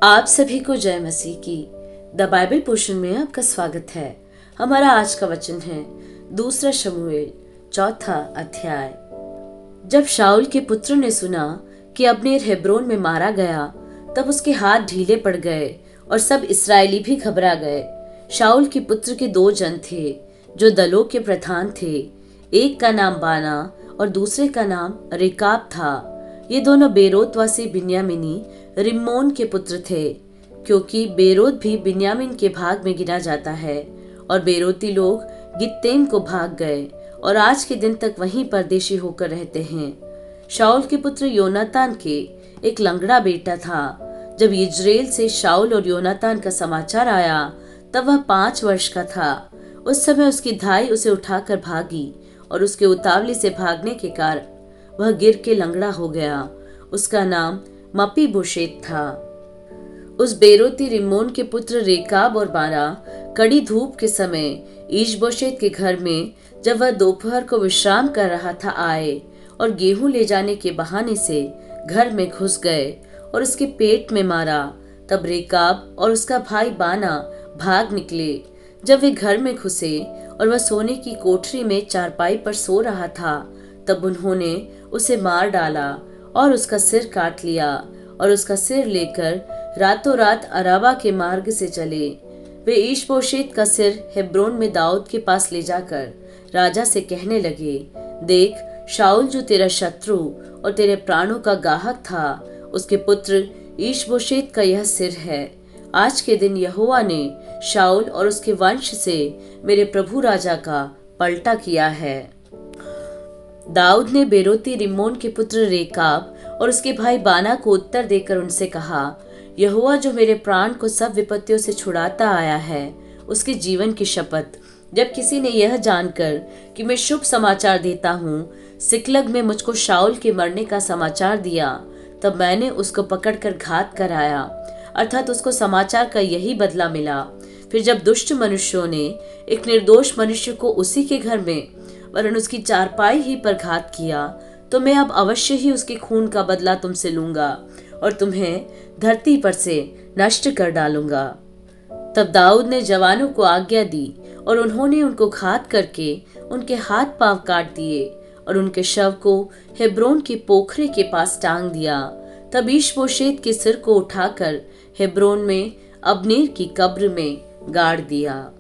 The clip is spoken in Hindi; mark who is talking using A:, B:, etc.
A: आप सभी को जय मसीह की। द बाइबल पोर्शन में आपका स्वागत है। हमारा आज का वचन है दूसरा शमूएल 4 अध्याय। जब शाऊल के पुत्र ने सुना कि अब्नेर हेब्रोन में मारा गया, तब उसके हाथ ढीले पड़ गए और सब इस्राएली भी घबरा गए। शाऊल के पुत्र के 2 जन थे जो दलों के प्रधान थे। एक का नाम बाना और दूसरे का नाम रेकाब था। ये दोनों बेरोतवासी बिन्यामीनी रिम्मोन के पुत्र थे, क्योंकि बेरोत भी बिन्यामीन के भाग में गिना जाता है। और बेरोती लोग गित्तेम को भाग गए और आज के दिन तक वहीं परदेशी होकर रहते हैं। शाऊल के पुत्र योनातान के एक लंगड़ा बेटा था। जब यिज्रेल से शाऊल और योनातान का समाचार आया, तब वह 5 वर्ष का था। उस समय उसकी धाई उसे उठाकर भागी और उसके उतावली से भागने के कारण वह गिर के लंगड़ा हो गया। उसका नाम मपीबोशेत था। उस बेरोती रिम्मोन के पुत्र रेकाब और बाना कड़ी धूप के समय ईशबोशेत के घर में, जब वह दोपहर को विश्राम कर रहा था, आए और गेहूं ले जाने के बहाने से घर में घुस गए और उसके पेट में मारा। तब रेकाब और उसका भाई बाना भाग निकले। जब वे घर में घुसे और वह सोने की कोठरी में चारपाई पर सो रहा था, तब उन्होंने उसे मार डाला और उसका सिर काट लिया और उसका सिर लेकर रातों रात अराबा के मार्ग से चले। वे ईशबोशेत का सिर हेब्रोन में दाऊद के पास ले जाकर राजा से कहने लगे, देख, शाऊल जो तेरा शत्रु और तेरे प्राणों का गाहक था, उसके पुत्र ईशबोशेत का यह सिर है। आज के दिन यहोवा ने शाऊल और उसके वंश से मेरे प्रभु राजा का पलटा किया है। दाऊद ने बेरोती रिम्मोन के पुत्र रेकाब और उसके भाई बाना को उत्तर देकर उनसे कहा, यहोवा जो मेरे प्राण को सब विपत्तियों से छुड़ाता आया है, उसके जीवन की शपथ, जब किसी ने यह जानकर कि मैं शुभ समाचार देता हूँ, सिकलग में मुझको शाऊल के मरने का समाचार दिया, तब मैंने उसको पकड़कर घात कराया, अर्थात उसको समाचार का यही बदला मिला। फिर जब दुष्ट मनुष्यों ने एक निर्दोष मनुष्य को उसी के घर में वरन उसकी चारपाई ही पर घात किया, तो मैं अब अवश्य ही उसके खून का बदला तुमसे लूंगा और तुम्हें धरती पर से नष्ट कर डालूंगा। तब दाऊद ने जवानों को आज्ञा दी और उन्होंने उनको घात करके उनके हाथ पांव काट दिए और उनके शव को हेब्रोन के पोखरे के पास टांग दिया। तब ईशबोशेत के सिर को उठाकर हेब्रोन में अब्नेर की कब्र में गाड़ दिया।